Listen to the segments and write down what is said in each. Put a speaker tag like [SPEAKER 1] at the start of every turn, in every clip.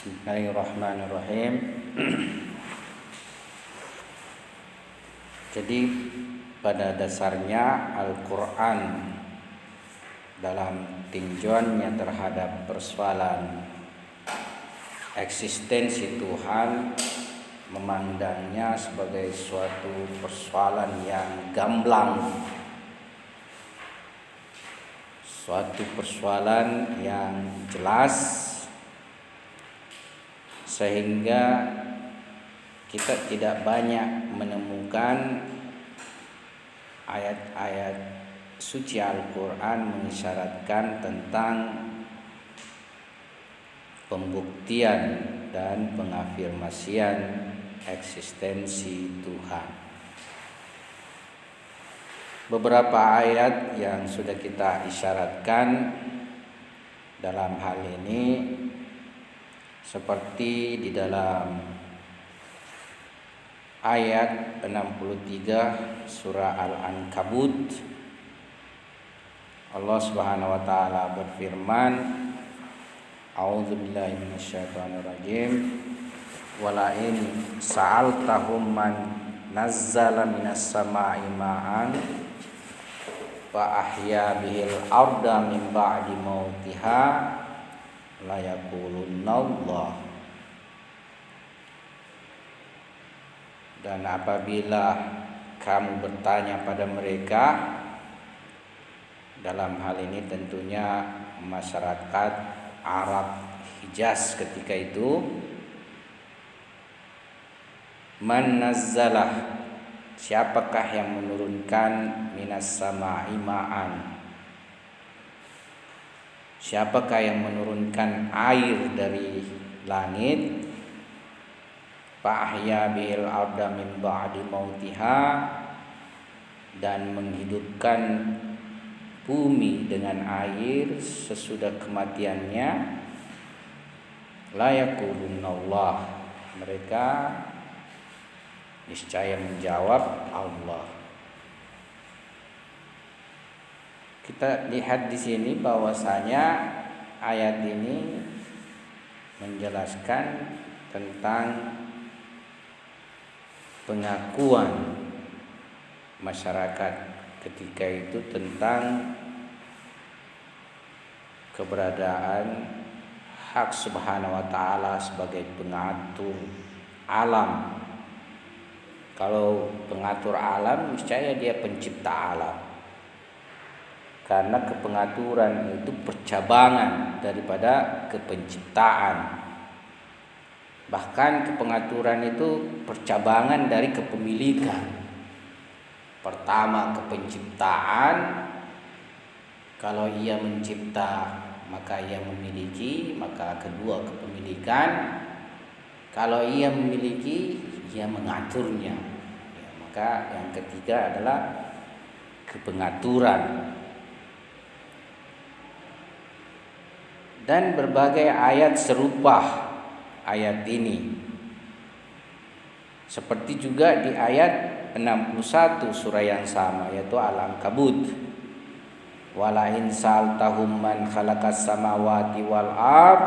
[SPEAKER 1] Bismillahirrahmanirrahim. Jadi pada dasarnya Al-Quran dalam tinjauannya terhadap persoalan eksistensi Tuhan memandangnya sebagai suatu persoalan yang gamblang, suatu persoalan yang jelas, sehingga kita tidak banyak menemukan ayat-ayat suci Al-Quran mengisyaratkan tentang pembuktian dan pengafirmasian eksistensi Tuhan. Beberapa ayat yang sudah kita isyaratkan dalam hal ini seperti di dalam ayat 63 surah Al-Ankabut, Allah Subhanahu wa taala berfirman, A'udzubillahi minasyaitonirrajim, wala in sa'altahum man nazzala minas sama'i ma'an fa ahya bihil arda min ba'di mautiha la yaqulunallah. Dan apabila kamu bertanya pada mereka, dalam hal ini tentunya masyarakat Arab Hijaz ketika itu, man nazzalah, siapakah yang menurunkan minas sama'i ma'an, siapakah yang menurunkan air dari langit, fa'ahya bihil arda min ba'di mautiha, dan menghidupkan bumi dengan air sesudah kematiannya, la yaqulunallah, mereka niscaya menjawab Allah. Kita lihat di sini bahwasanya ayat ini menjelaskan tentang pengakuan masyarakat ketika itu tentang keberadaan hak Subhanahu wa taala sebagai pengatur alam. Kalau pengatur alam, niscaya dia pencipta alam. Karena kepengaturan itu percabangan daripada kepenciptaan. Bahkan kepengaturan itu percabangan dari kepemilikan. Pertama kepenciptaan, kalau ia mencipta maka ia memiliki, maka kedua kepemilikan, kalau ia memiliki ia mengaturnya, ya, maka yang ketiga adalah kepengaturan. Dan berbagai ayat serupa ayat ini, seperti juga di ayat 61 surah yang sama, yaitu Al-Ankabut, wala in sa'altahum man khalaqas samawati wal ard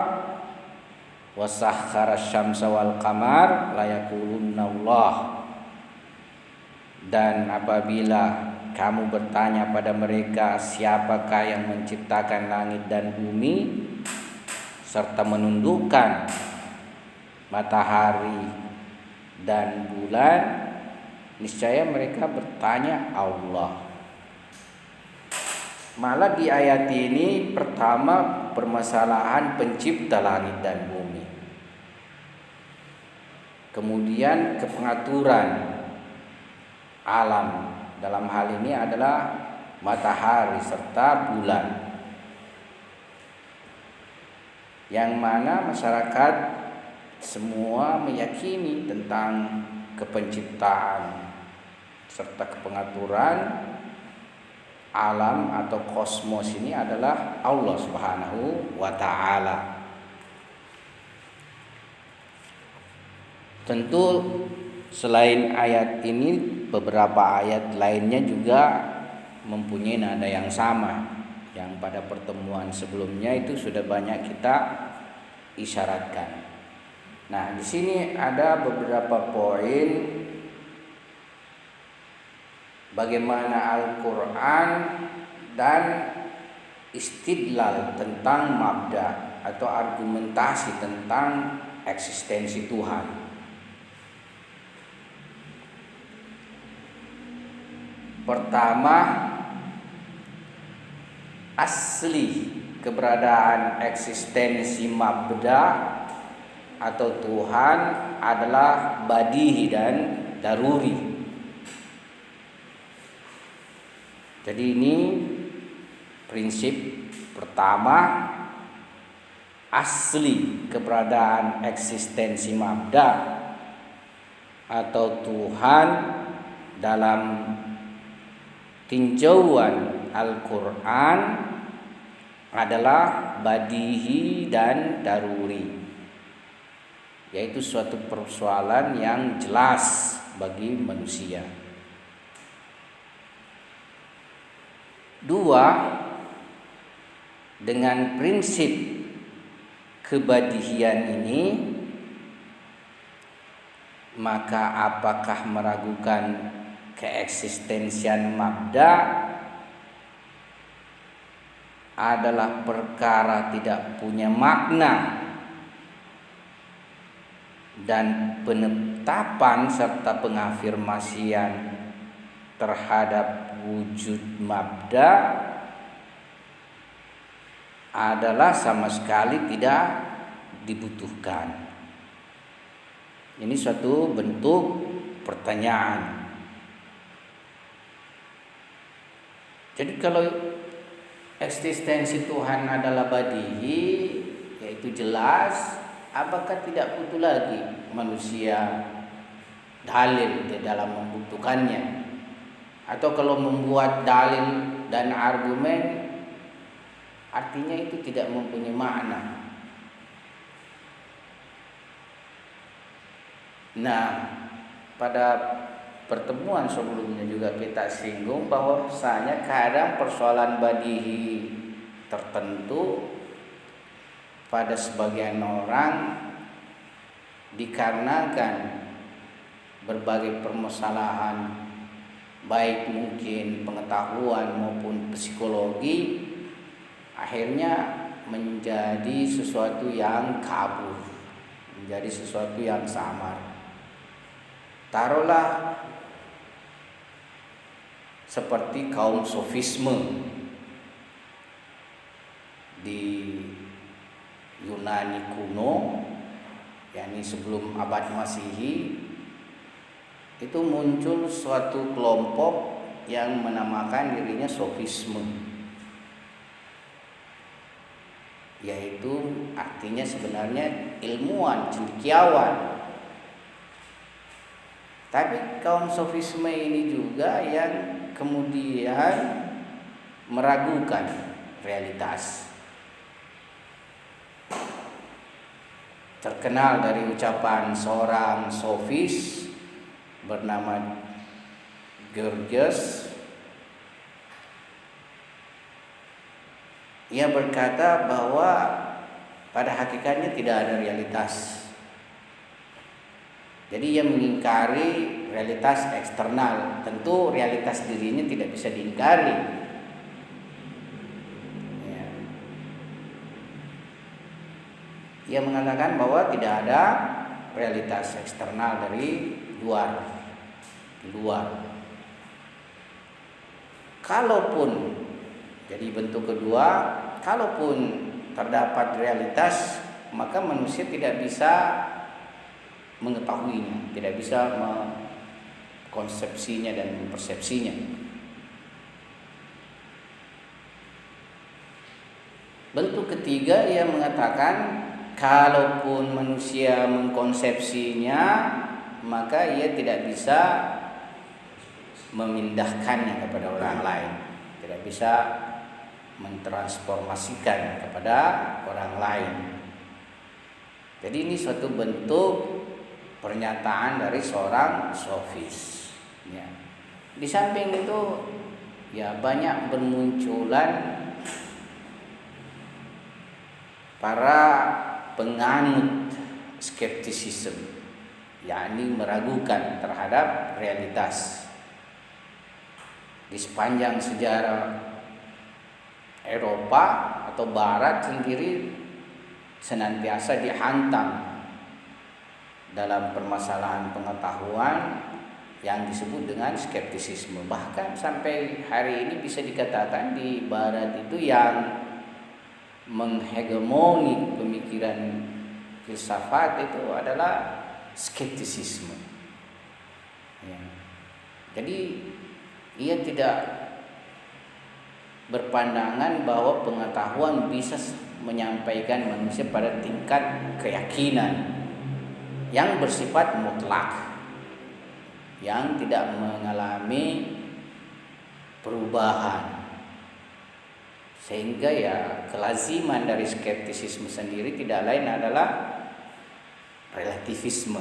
[SPEAKER 1] wa sakhkharas syamsa wal qamar la yaqulunallah. Dan apabila kamu bertanya pada mereka, siapakah yang menciptakan langit dan bumi serta menundukkan matahari dan bulan, niscaya mereka bertanya Allah. Malah di ayat ini pertama permasalahan pencipta langit dan bumi, kemudian kepengaturan alam, dalam hal ini adalah matahari serta bulan, yang mana masyarakat semua meyakini tentang kepenciptaan serta kepengaturan alam atau kosmos ini adalah Allah Subhanahu wa taala. Tentu selain ayat ini, beberapa ayat lainnya juga mempunyai nada yang sama, yang pada pertemuan sebelumnya itu sudah banyak kita isyaratkan. Nah, di sini ada beberapa poin bagaimana Al-Qur'an dan istidlal tentang mabda atau argumentasi tentang eksistensi Tuhan. Pertama, asli keberadaan eksistensi mabda atau Tuhan adalah badihi dan daruri. Jadi ini prinsip pertama, asli keberadaan eksistensi mabda atau Tuhan dalam tinjauan Al-Quran adalah badihi dan daruri, yaitu suatu persoalan yang jelas bagi manusia. Dua, dengan prinsip kebadihian ini, maka apakah meragukan keeksistensian mabda adalah perkara tidak punya makna, dan penetapan serta pengafirmasian terhadap wujud mabda adalah sama sekali tidak dibutuhkan. Ini suatu bentuk pertanyaan. Jadi kalau eksistensi Tuhan adalah badihi, yaitu jelas, apakah tidak butuh lagi manusia dalil di dalam membuktikannya? Atau kalau membuat dalil dan argumen, artinya itu tidak mempunyai makna. Nah, pada pertemuan sebelumnya juga kita singgung bahwasanya kadang persoalan badihi tertentu pada sebagian orang dikarenakan berbagai permasalahan, baik mungkin pengetahuan maupun psikologi, akhirnya menjadi sesuatu yang kabur, menjadi sesuatu yang samar. Taruhlah seperti kaum sofisme di Yunani kuno, yakni sebelum abad Masehi, itu muncul suatu kelompok yang menamakan dirinya sofisme, yaitu artinya sebenarnya ilmuwan, cendekiawan. Tapi kaum sofisme ini juga yang kemudian meragukan realitas. Terkenal dari ucapan seorang sofis bernama Gorgias. Ia berkata bahwa pada hakikatnya tidak ada realitas. Jadi ia mengingkari realitas eksternal. Tentu realitas dirinya tidak bisa diingkari. Ya. Ia mengatakan bahwa tidak ada realitas eksternal dari luar. Di luar. Kalaupun, jadi bentuk kedua, kalaupun terdapat realitas, maka manusia tidak bisa mengetahuinya, tidak bisa mengkonsepsinya dan mempersepsinya. Bentuk ketiga, ia mengatakan kalaupun manusia mengkonsepsinya, maka ia tidak bisa memindahkannya kepada orang lain, tidak bisa mentransformasikan kepada orang lain. Jadi ini suatu bentuk pernyataan dari seorang sofis. Ya. Di samping itu, ya banyak bermunculan para penganut skeptisisme, yakni meragukan terhadap realitas. Di sepanjang sejarah Eropa atau Barat sendiri senantiasa dihantam dalam permasalahan pengetahuan yang disebut dengan skeptisisme. Bahkan sampai hari ini bisa dikatakan di Barat itu yang menghegemoni pemikiran filsafat itu adalah skeptisisme. Ya. Jadi ia tidak berpandangan bahwa pengetahuan bisa menyampaikan manusia pada tingkat keyakinan yang bersifat mutlak, yang tidak mengalami perubahan. Sehingga ya kelaziman dari skeptisisme sendiri tidak lain adalah relativisme,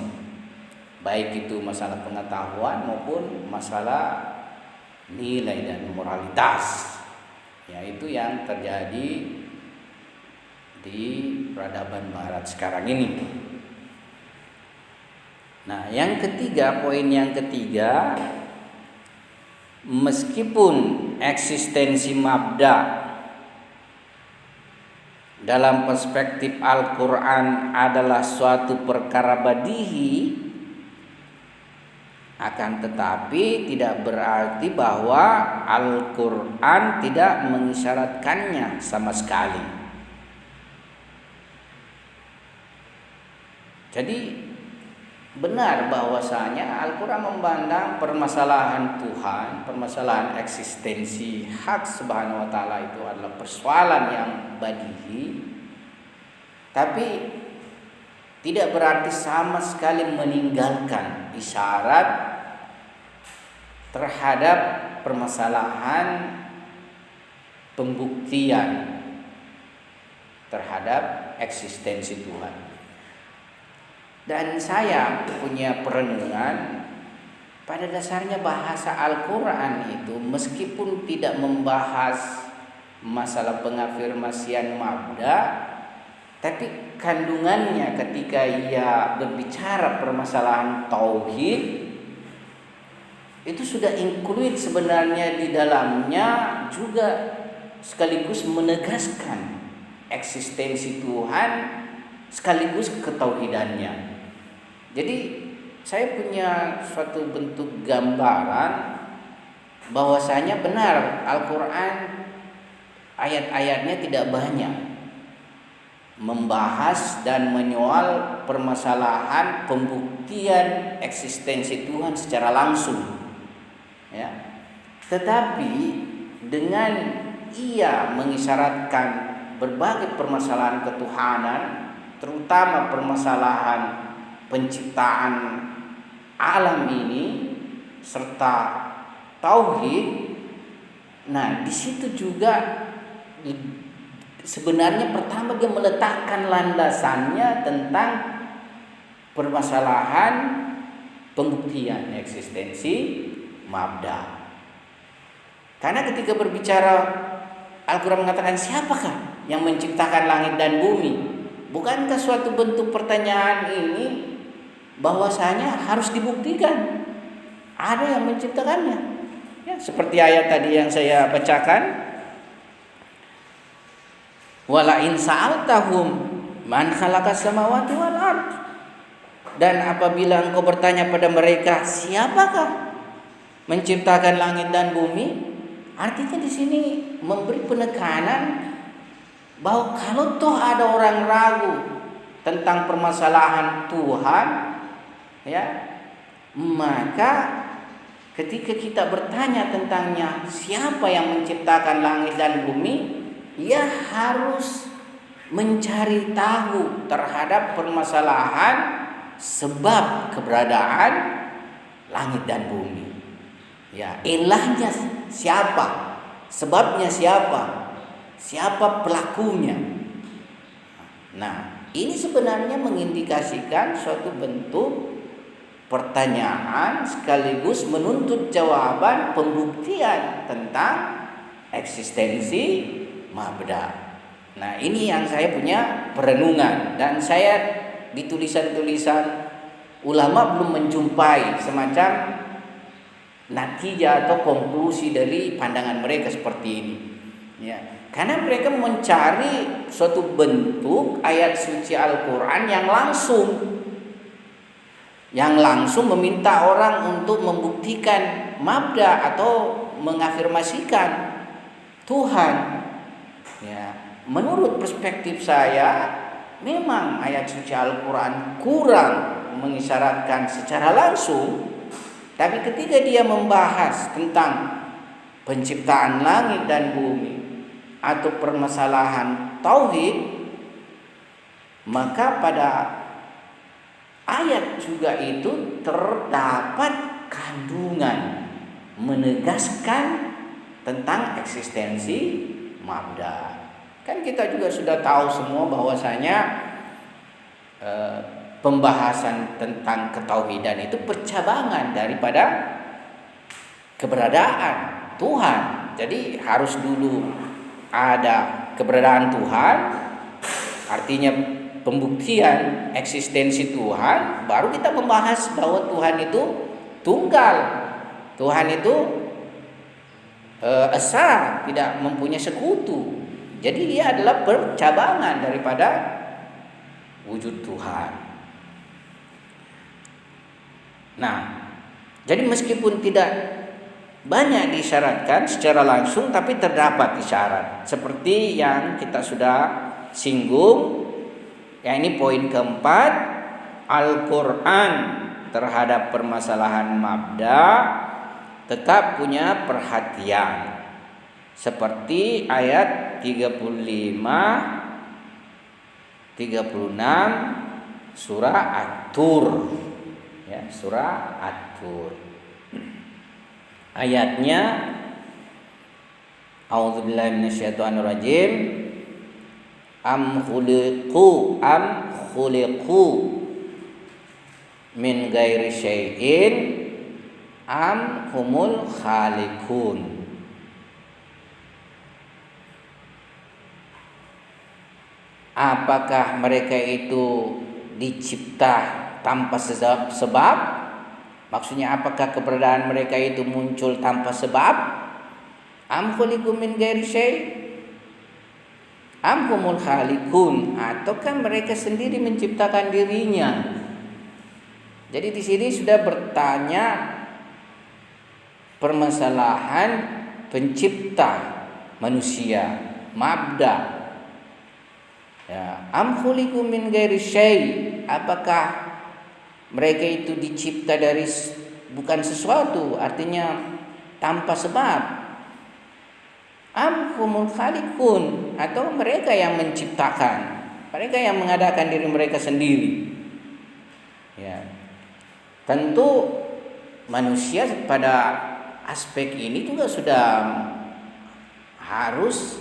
[SPEAKER 1] baik itu masalah pengetahuan maupun masalah nilai dan moralitas. Ya, itu yang terjadi di peradaban Barat sekarang ini. Nah, yang ketiga, poin yang ketiga, meskipun eksistensi mabda dalam perspektif Al-Quran adalah suatu perkara badihi, akan tetapi tidak berarti bahwa Al-Quran tidak mengisyaratkannya sama sekali. Jadi benar bahwasanya Al-Quran memandang permasalahan Tuhan, permasalahan eksistensi hak Subhanahu wa taala itu adalah persoalan yang badihi, tapi tidak berarti sama sekali meninggalkan isyarat terhadap permasalahan pembuktian terhadap eksistensi Tuhan. Dan saya punya perenungan, pada dasarnya bahasa Al-Quran itu meskipun tidak membahas masalah pengafirmasian mabda, tapi kandungannya ketika ia berbicara permasalahan tauhid itu sudah include sebenarnya di dalamnya, juga sekaligus menegaskan eksistensi Tuhan sekaligus ketauhidannya. Jadi saya punya suatu bentuk gambaran bahwasanya benar Al-Quran ayat-ayatnya tidak banyak membahas dan menyoal permasalahan pembuktian eksistensi Tuhan secara langsung, ya. Tetapi dengan ia mengisyaratkan berbagai permasalahan ketuhanan, terutama permasalahan penciptaan alam ini serta tauhid. Nah, di situ juga sebenarnya pertama dia meletakkan landasannya tentang permasalahan pembuktian eksistensi mabda. Karena ketika berbicara Al-Quran mengatakan siapakah yang menciptakan langit dan bumi, bukankah suatu bentuk pertanyaan ini bahwasanya harus dibuktikan ada yang menciptakannya, ya, seperti ayat tadi yang saya bacakan, wala in sa'altahum man khalaqas samawati wal ard, dan apabila engkau bertanya pada mereka siapakah menciptakan langit dan bumi, artinya di sini memberi penekanan bahwa kalau toh ada orang ragu tentang permasalahan Tuhan, ya, maka ketika kita bertanya tentangnya siapa yang menciptakan langit dan bumi, ia harus mencari tahu terhadap permasalahan sebab keberadaan langit dan bumi. Ya, ilahnya siapa? Sebabnya siapa? Siapa pelakunya? Nah, ini sebenarnya mengindikasikan suatu bentuk pertanyaan sekaligus menuntut jawaban pembuktian tentang eksistensi mabda. Nah, ini yang saya punya perenungan, dan saya di tulisan-tulisan ulama belum menjumpai semacam natijah atau konklusi dari pandangan mereka seperti ini. Ya, karena mereka mencari suatu bentuk ayat suci Al-Quran yang langsung meminta orang untuk membuktikan mabda atau mengafirmasikan Tuhan. Ya, menurut perspektif saya, memang ayat suci Al-Quran kurang mengisyaratkan secara langsung. Tapi ketika dia membahas tentang penciptaan langit dan bumi atau permasalahan tauhid, maka pada ayat juga itu terdapat kandungan menegaskan tentang eksistensi mabda. Kan kita juga sudah tahu semua bahwasanya pembahasan tentang ketauhidan itu percabangan daripada keberadaan Tuhan. Jadi harus dulu ada keberadaan Tuhan, artinya pembuktian eksistensi Tuhan, baru kita membahas bahwa Tuhan itu tunggal, Tuhan itu esa, tidak mempunyai sekutu. Jadi dia adalah percabangan daripada wujud Tuhan. Nah, jadi meskipun tidak banyak disyaratkan secara langsung, tapi terdapat isyarat seperti yang kita sudah singgung. Ya, ini poin keempat, Al-Quran terhadap permasalahan mabda tetap punya perhatian, seperti ayat 35, 36 surah At-Tur. Ya, surah At-Tur. Ayatnya, A'udzubillahi minasyaitonirrajim. Am khuliqu min ghairi syai'in am humul khaliqun. Apakah mereka itu dicipta tanpa sebab? Maksudnya apakah keberadaan mereka itu muncul tanpa sebab? Am khuliqu min ghairi syai', am humul khaliqun, ataukah mereka sendiri menciptakan dirinya? Jadi di sini sudah bertanya permasalahan pencipta manusia, mabda. Ya, am khuliqu min ghairi syai', apakah mereka itu dicipta dari bukan sesuatu, artinya tanpa sebab. Am humul khaliqun, atau mereka yang menciptakan, mereka yang mengadakan diri mereka sendiri. Ya, tentu manusia pada aspek ini juga sudah harus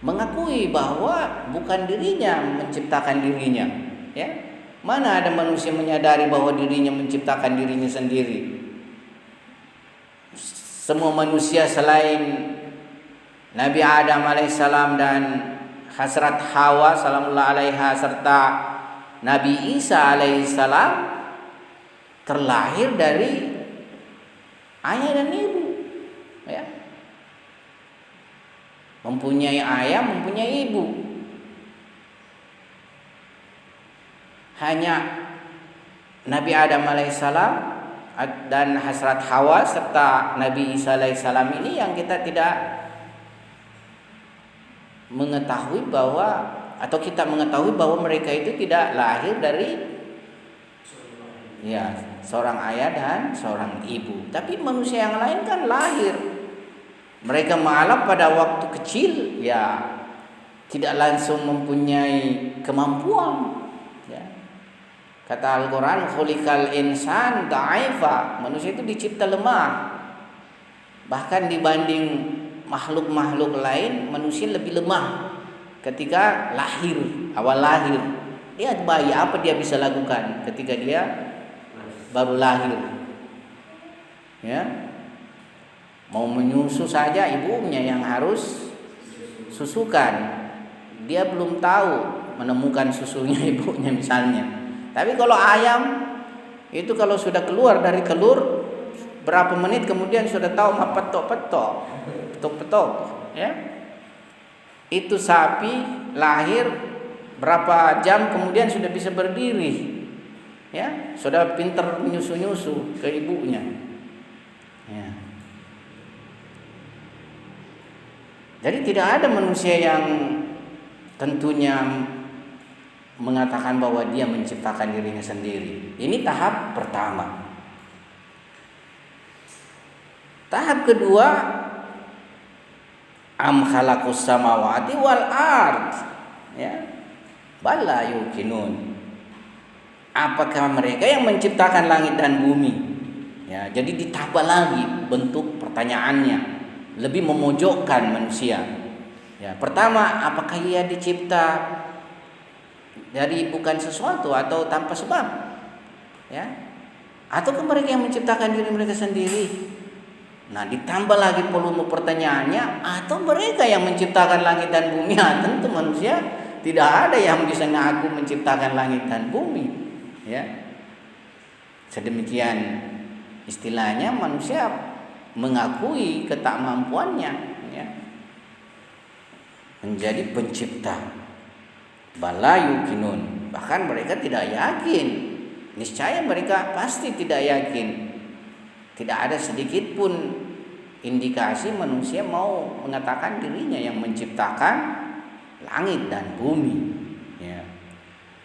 [SPEAKER 1] mengakui bahwa bukan dirinya menciptakan dirinya. Ya, mana ada manusia menyadari bahwa dirinya menciptakan dirinya sendiri? Semua manusia selain Nabi Adam alaihissalam dan Hazrat Hawa salamullah alaiha serta Nabi Isa alaihissalam terlahir dari ayah dan ibu. Ya, mempunyai ayah, mempunyai ibu. Hanya Nabi Adam alaihissalam dan Hazrat Hawa serta Nabi Isa alaihissalam ini yang kita tidak mengetahui bahwa, atau kita mengetahui bahwa mereka itu tidak lahir dari seorang ayah dan seorang ibu. Tapi manusia yang lain kan lahir. Mereka malah pada waktu kecil tidak langsung mempunyai kemampuan. Kata Al-Quran, khuliqal insan dha'ifa, manusia itu dicipta lemah. Bahkan dibanding makhluk-makhluk lain, manusia lebih lemah ketika lahir, awal lahir. Dia bayi, apa dia bisa lakukan ketika dia baru lahir? Ya, mau menyusu saja ibunya yang harus susukan. Dia belum tahu menemukan susunya ibunya misalnya. Tapi kalau ayam itu kalau sudah keluar dari telur berapa menit kemudian sudah tahu mau petok-petok, petok-petok, ya. Itu sapi lahir berapa jam kemudian sudah bisa berdiri, ya, sudah pintar menyusu-nyusu ke ibunya, ya. Jadi tidak ada manusia yang tentunya mengatakan bahwa dia menciptakan dirinya sendiri. Ini tahap pertama. Tahap kedua, am khalaqus samawati wal ard, ya, bala yuqinun. Apakah mereka yang menciptakan langit dan bumi? Ya, jadi ditambah lagi bentuk pertanyaannya, lebih memojokkan manusia. Ya, pertama, apakah ia dicipta dari bukan sesuatu atau tanpa sebab? Ya, ataukah mereka yang menciptakan diri mereka sendiri? Nah, ditambah lagi volume pertanyaannya, atau mereka yang menciptakan langit dan bumi? Ya, tentu manusia tidak ada yang bisa ngaku menciptakan langit dan bumi. Ya, sedemikian istilahnya manusia mengakui ketakmampuannya, ya, menjadi pencipta. Bala yuqinun, bahkan mereka tidak yakin. Niscaya mereka pasti tidak yakin. Tidak ada sedikit pun indikasi manusia mau mengatakan dirinya yang menciptakan langit dan bumi. Ya.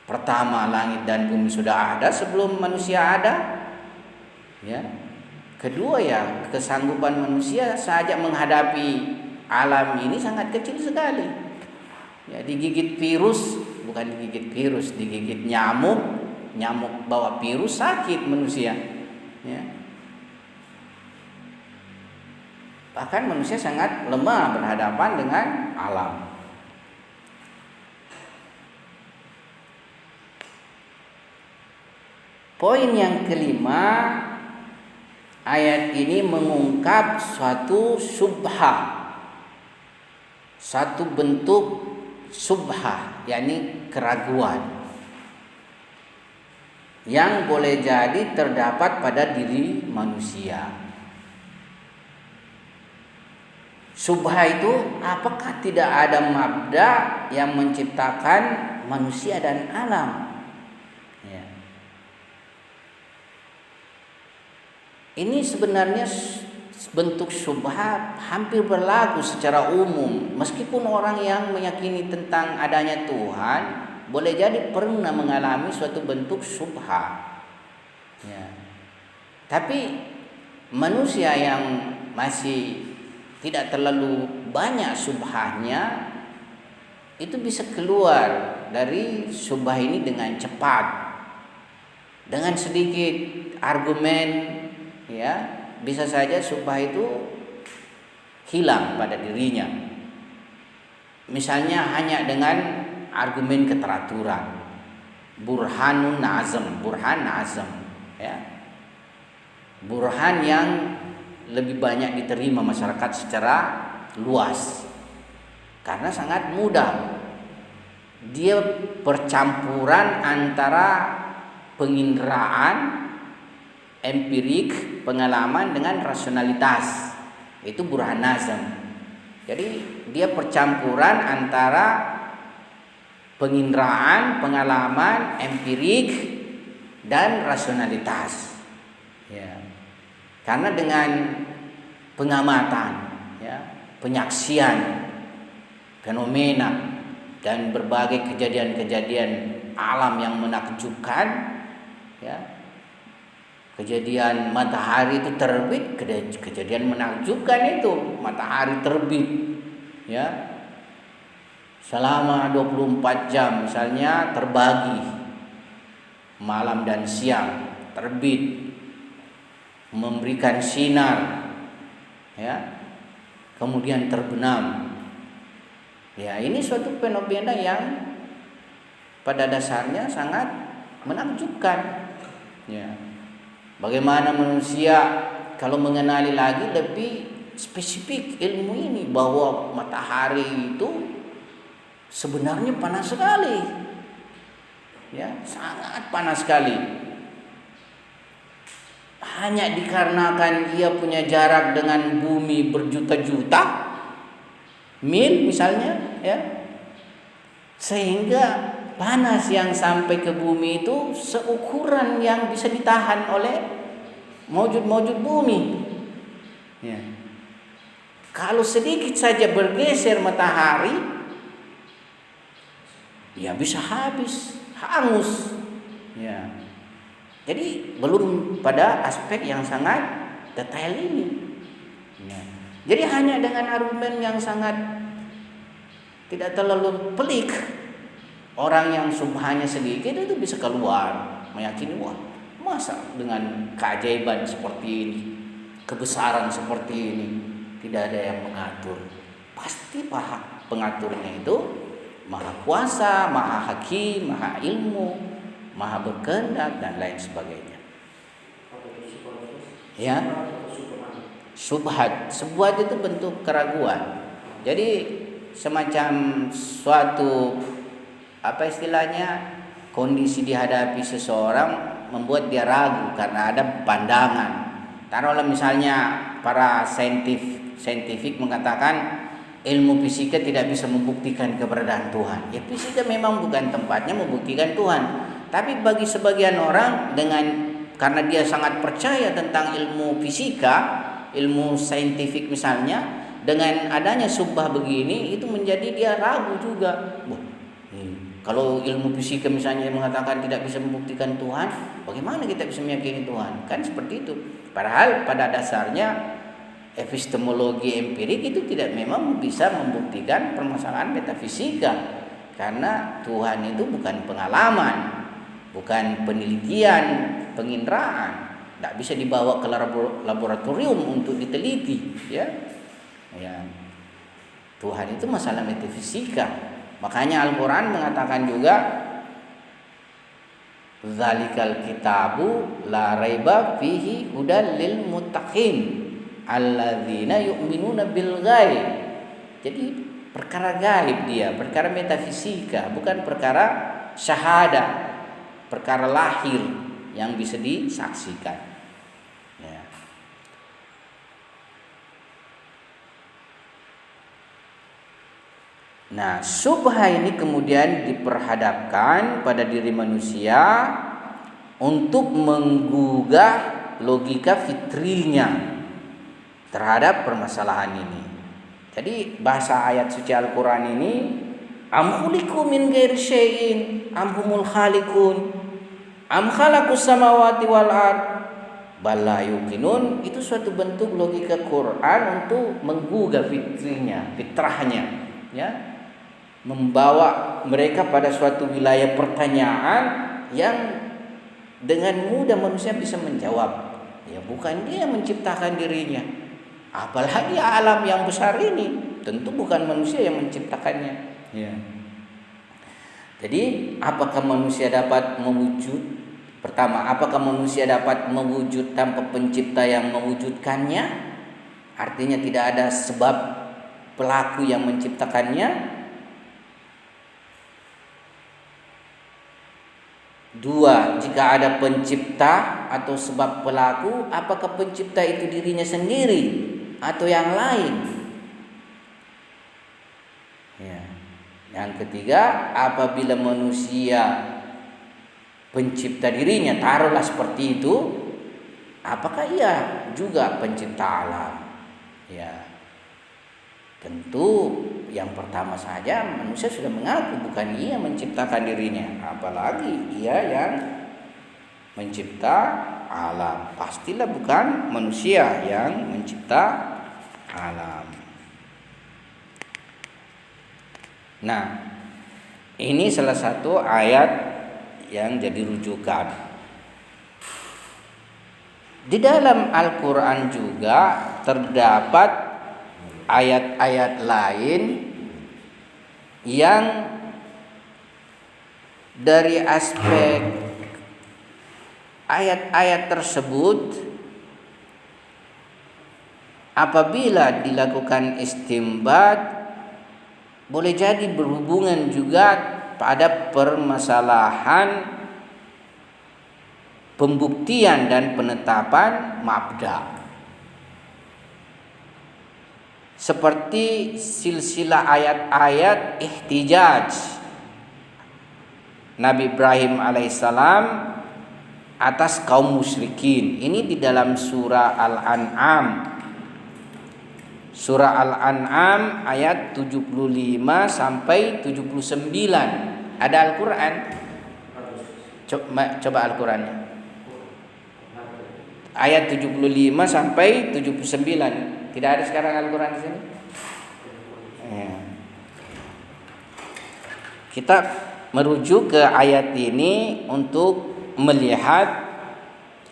[SPEAKER 1] Pertama, langit dan bumi sudah ada sebelum manusia ada. Ya. Kedua, ya, kesanggupan manusia saja menghadapi alam ini sangat kecil sekali. Ya, digigit virus, bukan digigit virus, digigit nyamuk, nyamuk bawa virus sakit manusia. Ya. Bahkan manusia sangat lemah berhadapan dengan alam. Poin yang kelima, ayat ini mengungkap suatu syubhah, satu bentuk syubhah, yakni keraguan yang boleh jadi terdapat pada diri manusia. Syubhah itu, apakah tidak ada mabda yang menciptakan manusia dan alam? Ya. Ini sebenarnya bentuk syubhat hampir berlaku secara umum. Meskipun orang yang meyakini tentang adanya Tuhan boleh jadi pernah mengalami suatu bentuk syubhat. Ya. Tapi manusia yang masih tidak terlalu banyak syubhahnya itu bisa keluar dari syubhah ini dengan cepat, dengan sedikit argumen, ya, bisa saja syubhah itu hilang pada dirinya. Misalnya hanya dengan argumen keteraturan, burhan nazm, ya, burhan yang lebih banyak diterima masyarakat secara luas karena sangat mudah. Dia percampuran antara penginderaan empirik, pengalaman dengan rasionalitas. Itu burhan nazm. Jadi dia percampuran antara penginderaan, pengalaman empirik dan rasionalitas. Ya. Karena dengan pengamatan, ya, penyaksian fenomena dan berbagai kejadian-kejadian alam yang menakjubkan, ya, kejadian matahari itu terbit, kejadian menakjubkan itu matahari terbit, ya, selama 24 jam misalnya terbagi malam dan siang, terbit memberikan sinar, ya, kemudian terbenam. Ya, ini suatu fenomena yang pada dasarnya sangat menakjubkan. Ya. Bagaimana manusia kalau mengenali lagi lebih spesifik ilmu ini, bahwa matahari itu sebenarnya panas sekali. Ya, sangat panas sekali. Hanya dikarenakan ia punya jarak dengan bumi berjuta-juta mil misalnya, ya. Sehingga panas yang sampai ke bumi itu seukuran yang bisa ditahan oleh maujud-maujud bumi. Ya. Kalau sedikit saja bergeser matahari, ya bisa habis, hangus. Ya. Jadi belum pada aspek yang sangat detail ini. Ya. Jadi hanya dengan argumen yang sangat tidak terlalu pelik, orang yang subhannya sedikit itu bisa keluar meyakini, wah, masa dengan keajaiban seperti ini, kebesaran seperti ini, tidak ada yang mengatur. Pasti pengaturnya itu Maha Kuasa, Maha Hakim, Maha Ilmu, Maha Berkehendak dan lain sebagainya. Ya, subhat itu bentuk keraguan. Jadi semacam suatu istilahnya, kondisi dihadapi seseorang membuat dia ragu karena ada pandangan. Taruhlah misalnya para saintifik mengatakan ilmu fisika tidak bisa membuktikan keberadaan Tuhan. Ya, fisika memang bukan tempatnya membuktikan Tuhan. Tapi bagi sebagian orang karena dia sangat percaya tentang ilmu fisika, ilmu saintifik misalnya, dengan adanya subhah begini itu menjadi dia ragu juga. Kalau ilmu fisika misalnya mengatakan tidak bisa membuktikan Tuhan, bagaimana kita bisa meyakini Tuhan? Kan seperti itu. Padahal pada dasarnya epistemologi empirik itu tidak memang bisa membuktikan permasalahan metafisika. Karena Tuhan itu bukan pengalaman, bukan penelitian, penginderaan. Tidak bisa dibawa ke laboratorium untuk diteliti, ya. Tuhan itu masalah metafisika. Makanya Al-Quran mengatakan juga, Zalikal kitabu la raiba fihi hudal lil muttaqin alladzina yu'minuna bil ghaib. Jadi perkara gaib dia, perkara metafisika, bukan perkara syahada, perkara lahir yang bisa disaksikan. Ya. Nah, subhah ini kemudian diperhadapkan pada diri manusia untuk menggugah logika fitrinya terhadap permasalahan ini. Jadi bahasa ayat suci Al-Quran ini, am khuliqu min ghairi syai'in am humul khaliqun am khalaqus samawati wal ard bal la yuqinun, itu suatu bentuk logika Quran untuk menggugah fitrahnya, ya. Membawa mereka pada suatu wilayah pertanyaan yang dengan mudah manusia bisa menjawab. Ya, bukan dia yang menciptakan dirinya, apalagi alam yang besar ini tentu bukan manusia yang menciptakannya. Ya. Jadi apakah manusia dapat mewujud? Pertama, apakah manusia dapat mewujud tanpa pencipta yang mewujudkannya? Artinya tidak ada sebab pelaku yang menciptakannya. Dua, jika ada pencipta atau sebab pelaku, apakah pencipta itu dirinya sendiri atau yang lain? Ya. Yang ketiga, apabila manusia pencipta dirinya, taruhlah seperti itu, apakah ia juga pencipta alam? Ya. Tentu yang pertama saja manusia sudah mengaku bukan ia menciptakan dirinya, apalagi ia yang mencipta alam. Pastilah bukan manusia yang mencipta alam. Nah, ini salah satu ayat yang jadi rujukan. Di dalam Al-Quran juga terdapat ayat-ayat lain yang dari aspek ayat-ayat tersebut apabila dilakukan istimbat boleh jadi berhubungan juga pada permasalahan pembuktian dan penetapan mabda. Seperti silsilah ayat-ayat ihtijaj Nabi Ibrahim alaihissalam atas kaum musyrikin. Ini di dalam surah Al-An'am. Surah Al-An'am ayat 75 sampai 79. Ada Al-Qur'an? Coba Al-Qur'annya. Ayat 75 sampai 79. Tidak ada sekarang Al-Qur'an di sini? Ya. Kita merujuk ke ayat ini untuk melihat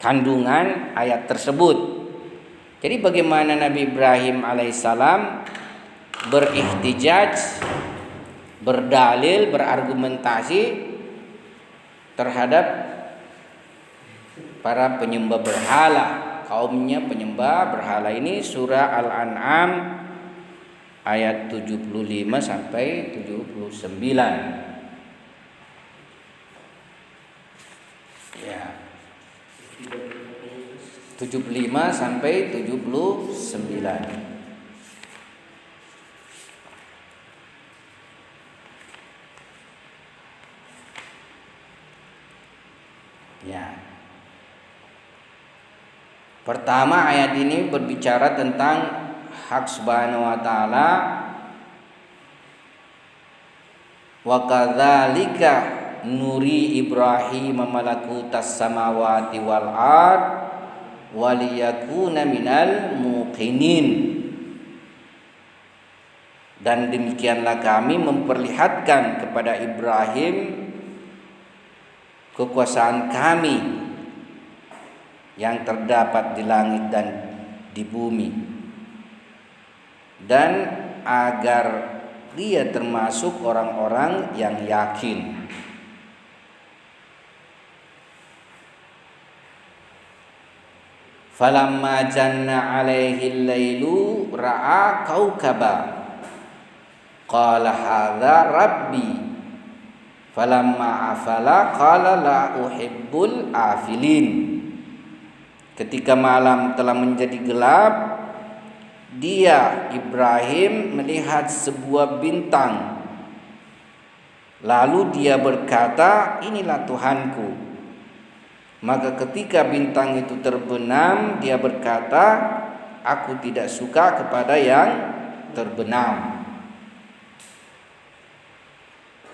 [SPEAKER 1] kandungan ayat tersebut. Jadi bagaimana Nabi Ibrahim alaihissalam berihtijaj, berdalil, berargumentasi terhadap para penyembah berhala, kaumnya penyembah berhala. Ini surah Al-An'am ayat 75 sampai 79. Ya. 75 sampai 79. Ya. Pertama, ayat ini berbicara tentang hak Subhanahu wa taala. Wa kadzalika nuri Ibrahim malakutas samawati wal ard waliyakuna minal muqinin. Dan demikianlah kami memperlihatkan kepada Ibrahim kekuasaan kami yang terdapat di langit dan di bumi, dan agar dia termasuk orang-orang yang yakin. Falamma janna alaihi al-lailu ra'a kaukaba qala hadza rabbi falamma afala qala la uhibbul afilin. Ketika malam telah menjadi gelap, dia Ibrahim melihat sebuah bintang. Lalu dia berkata, inilah Tuhanku. Maka ketika bintang itu terbenam, dia berkata, aku tidak suka kepada yang terbenam.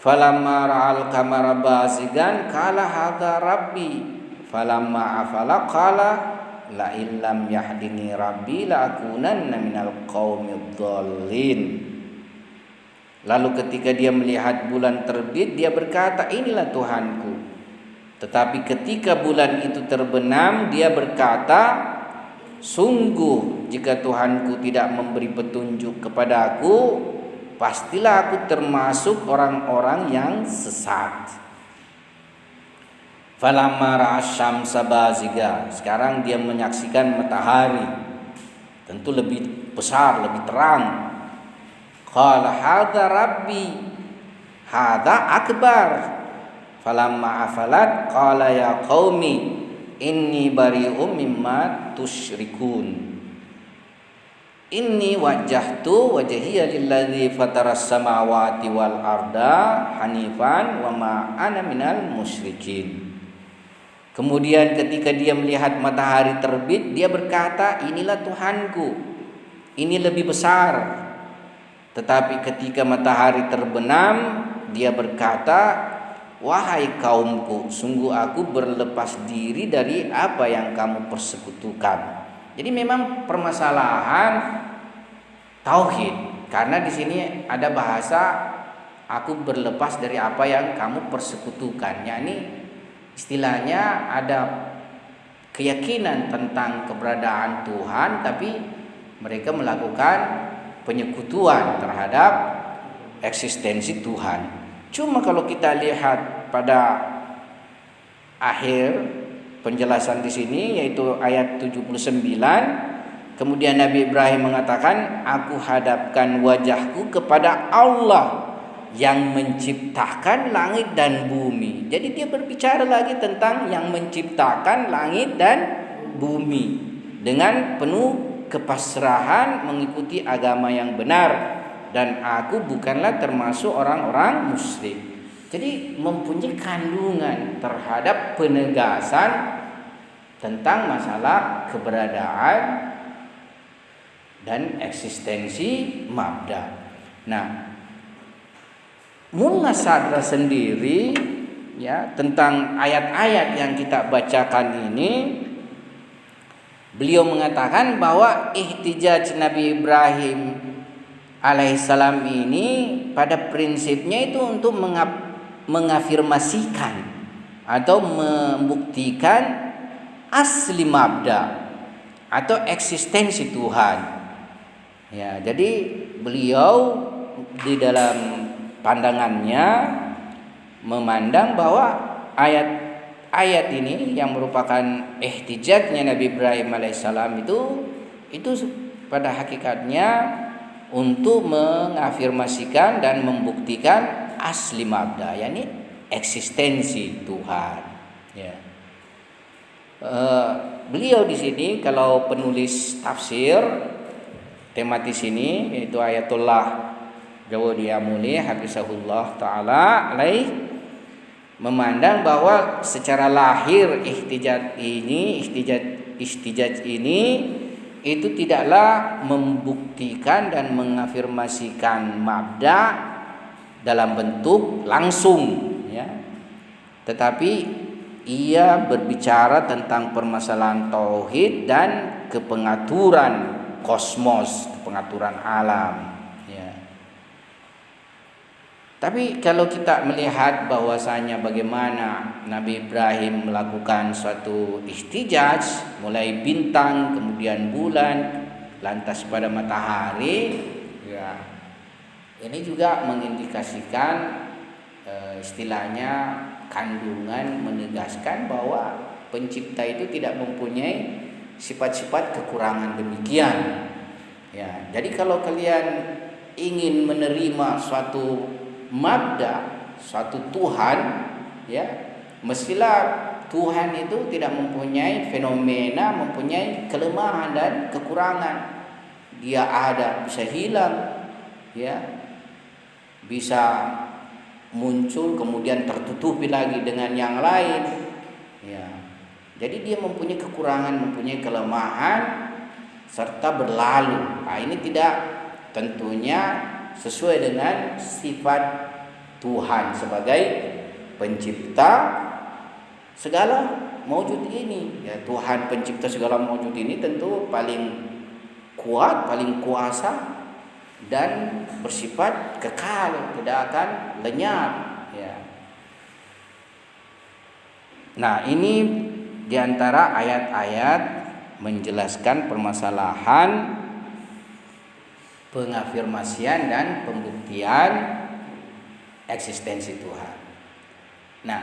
[SPEAKER 1] Falamma ra'al qamara bazigan qala hadza rabbi falamma afala qala la illam yahdini rabbi la akunanna minal qaumidh dhallin. Lalu ketika dia melihat bulan terbit, dia berkata, inilah Tuhanku. Tetapi ketika bulan itu terbenam, dia berkata, sungguh jika Tuhanku tidak memberi petunjuk kepada aku, pastilah aku termasuk orang-orang yang sesat. Falamma ra'asyamsa baziga. Sekarang dia menyaksikan matahari, tentu lebih besar, lebih terang. Qala hadza rabbi hadza akbar. Falamma afalat qala ya qaumi inni bari'um mimma tusyrikun. Inni wajjahtu wajhiya lilladzi fataras samawati wal arda hanifan wa ma ana minal musyrikin. Kemudian ketika dia melihat matahari terbit, dia berkata, inilah Tuhanku, ini lebih besar. Tetapi ketika matahari terbenam, dia berkata, wahai kaumku, sungguh aku berlepas diri dari apa yang kamu persekutukan. Jadi memang permasalahan tauhid, karena di sini ada bahasa aku berlepas dari apa yang kamu persekutukan. Yakni istilahnya ada keyakinan tentang keberadaan Tuhan, tapi mereka melakukan penyekutuan terhadap eksistensi Tuhan. Cuma kalau kita lihat pada akhir penjelasan di sini, yaitu ayat 79, kemudian Nabi Ibrahim mengatakan, aku hadapkan wajahku kepada Allah yang menciptakan langit dan bumi. Jadi dia berbicara lagi tentang yang menciptakan langit dan bumi dengan penuh kepasrahan mengikuti agama yang benar, dan aku bukanlah termasuk orang-orang musyrik. Jadi mempunyai kandungan terhadap penegasan tentang masalah keberadaan dan eksistensi mabda. Nah, Mullah Sadra sendiri ya tentang ayat-ayat yang kita bacakan ini, beliau mengatakan bahwa ihtijaj Nabi Ibrahim alaihissalam ini pada prinsipnya itu untuk mengafirmasikan atau membuktikan asli mabda atau eksistensi Tuhan. Ya, jadi beliau di dalam pandangannya memandang bahwa ayat ini yang merupakan ihtijajnya Nabi Ibrahim alaihissalam itu pada hakikatnya untuk mengafirmasikan dan membuktikan asli mabda, yakni eksistensi Tuhan. Ya. Beliau di sini kalau penulis tafsir tematis ini yaitu Ayatullah Jawadi Amuli hafizahullah taala alaih memandang bahwa secara lahir ihtijaj ini itu tidaklah membuktikan dan mengafirmasikan mabda dalam bentuk langsung ya, tetapi ia berbicara tentang permasalahan tauhid dan kepengaturan kosmos, kepengaturan alam. Tapi kalau kita melihat bahwasanya bagaimana Nabi Ibrahim melakukan suatu ihtijaj, mulai bintang, kemudian bulan, lantas pada matahari, ya, ini juga mengindikasikan istilahnya kandungan menegaskan bahwa pencipta itu tidak mempunyai sifat-sifat kekurangan demikian. Ya, jadi kalau kalian ingin menerima suatu mabda, suatu Tuhan, ya, mestilah Tuhan itu tidak mempunyai fenomena, mempunyai kelemahan dan kekurangan. Dia ada, bisa hilang, ya, bisa muncul kemudian tertutupi lagi dengan yang lain, ya. Jadi dia mempunyai kekurangan, mempunyai kelemahan serta berlalu. Nah, ini tidak tentunya sesuai dengan sifat Tuhan sebagai pencipta segala maujud ini. Ya, Tuhan pencipta segala maujud ini tentu paling kuat, paling kuasa dan bersifat kekal, tidak akan lenyap. Ya. Nah, ini diantara ayat-ayat menjelaskan permasalahan pengafirmasian dan pembuktian eksistensi Tuhan. Nah,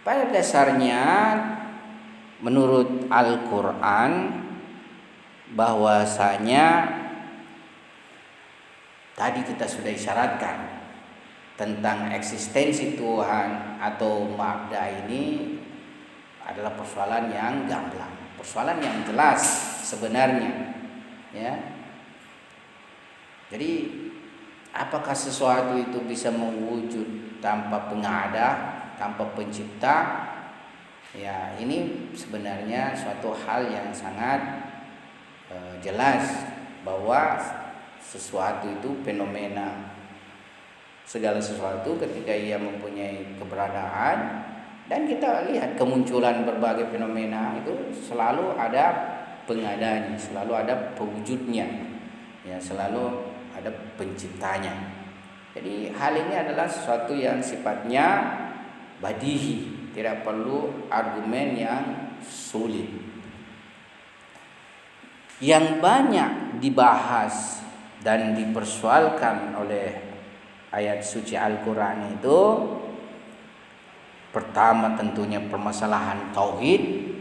[SPEAKER 1] pada dasarnya menurut Al-Quran bahwasanya tadi kita sudah isyaratkan tentang eksistensi Tuhan atau mabda ini adalah persoalan yang gamblang, persoalan yang jelas sebenarnya, ya. Jadi apakah sesuatu itu bisa mewujud tanpa pengada, tanpa pencipta? Ya, ini sebenarnya suatu hal yang sangat jelas bahwa sesuatu itu fenomena. Segala sesuatu ketika ia mempunyai keberadaan, dan kita lihat kemunculan berbagai fenomena itu selalu ada pengadanya, selalu ada pewujudnya, ya, selalu ada penciptanya. Jadi hal ini adalah sesuatu yang sifatnya badihi, tidak perlu argumen yang sulit. Yang banyak dibahas dan dipersoalkan oleh ayat suci Al-Quran itu pertama tentunya permasalahan tauhid.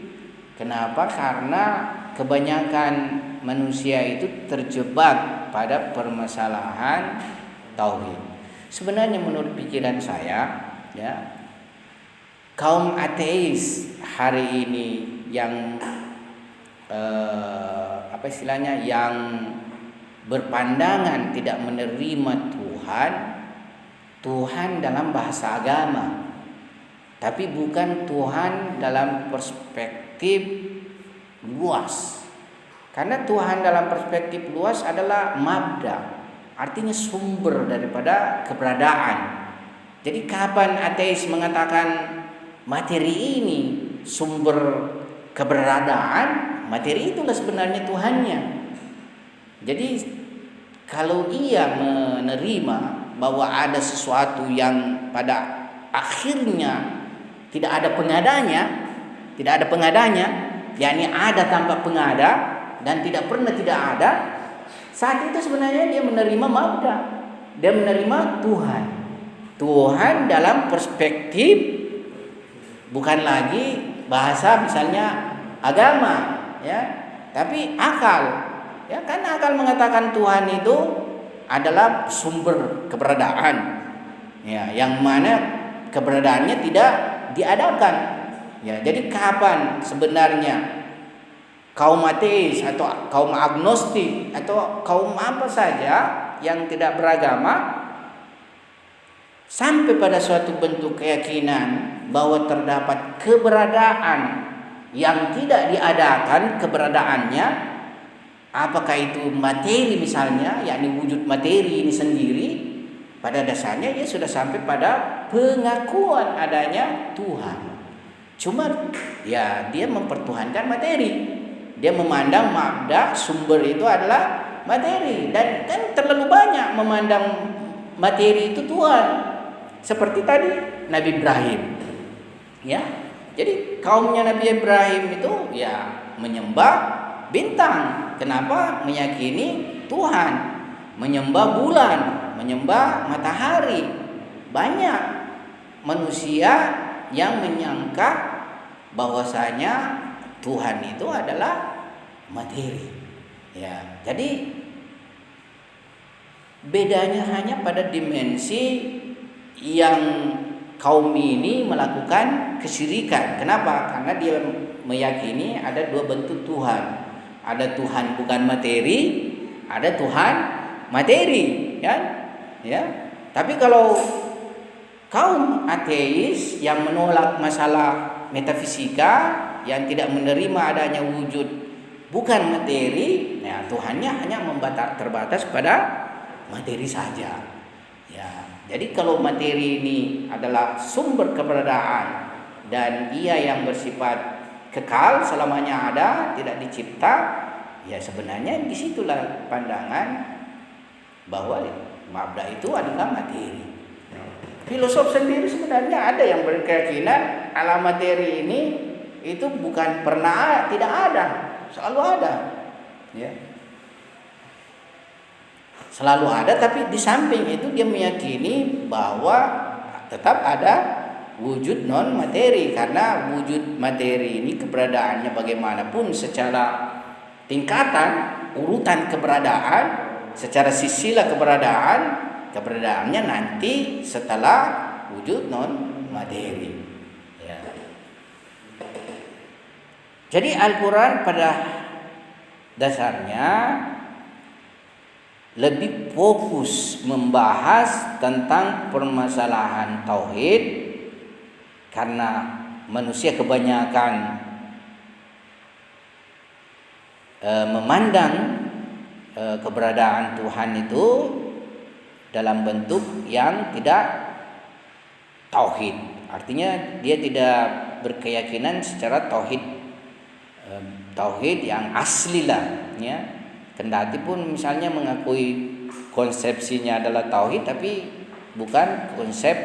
[SPEAKER 1] Kenapa? Karena kebanyakan manusia itu terjebak pada permasalahan tauhid. Sebenarnya menurut pikiran saya, ya, kaum ateis hari ini yang apa istilahnya, yang berpandangan tidak menerima Tuhan dalam bahasa agama, tapi bukan Tuhan dalam perspektif luas. Karena Tuhan dalam perspektif luas adalah mabda, artinya sumber daripada keberadaan. Jadi kapan ateis mengatakan materi ini sumber keberadaan, materi itulah sebenarnya Tuhannya. Jadi kalau ia menerima bahwa ada sesuatu yang pada akhirnya tidak ada pengadanya, yakni ada tanpa pengada dan tidak pernah tidak ada, saat itu sebenarnya dia menerima mabda, dia menerima Tuhan dalam perspektif bukan lagi bahasa misalnya agama, ya, tapi akal. Ya, karena akal mengatakan Tuhan itu adalah sumber keberadaan, ya, yang mana keberadaannya tidak diadakan. Ya, jadi kapan sebenarnya kaum ateis atau kaum agnostik atau kaum apa saja yang tidak beragama sampai pada suatu bentuk keyakinan bahwa terdapat keberadaan yang tidak diadakan keberadaannya, apakah itu materi misalnya, yakni wujud materi ini sendiri, pada dasarnya dia sudah sampai pada pengakuan adanya Tuhan. Cuma ya dia mempertuhankan materi. Dia memandang mabda sumber itu adalah materi, dan kan terlalu banyak memandang materi itu Tuhan. Seperti tadi Nabi Ibrahim. Ya. Jadi kaumnya Nabi Ibrahim itu ya menyembah bintang. Kenapa? Meyakini Tuhan. Menyembah bulan, menyembah matahari. Banyak manusia yang menyangka bahwasanya Tuhan itu adalah materi. Ya, jadi bedanya hanya pada dimensi yang kaum ini melakukan kesyirikan. Kenapa? Karena dia meyakini ada dua bentuk Tuhan. Ada Tuhan bukan materi, ada Tuhan materi, kan? Ya. Tapi kalau kaum ateis yang menolak masalah metafisika, yang tidak menerima adanya wujud bukan materi, nah Tuhannya hanya terbatas pada materi saja. Ya, jadi kalau materi ini adalah sumber keberadaan dan ia yang bersifat kekal selamanya ada, tidak dicipta, ya sebenarnya disitulah pandangan bahwa mabda itu adalah materi. Filosof sendiri sebenarnya ada yang berkeyakinan alam materi ini itu bukan pernah tidak ada, selalu ada, ya, selalu ada. Tapi di samping itu dia meyakini bahwa tetap ada wujud non materi, karena wujud materi ini keberadaannya bagaimanapun secara tingkatan urutan keberadaan, secara silsilah keberadaannya nanti setelah wujud non materi. Jadi Al-Quran pada dasarnya lebih fokus membahas tentang permasalahan tauhid, karena manusia kebanyakan memandang keberadaan Tuhan itu dalam bentuk yang tidak tauhid. Artinya dia tidak berkeyakinan secara tauhid yang asli lah, ya. Kendati pun misalnya mengakui konsepsinya adalah tauhid, tapi bukan konsep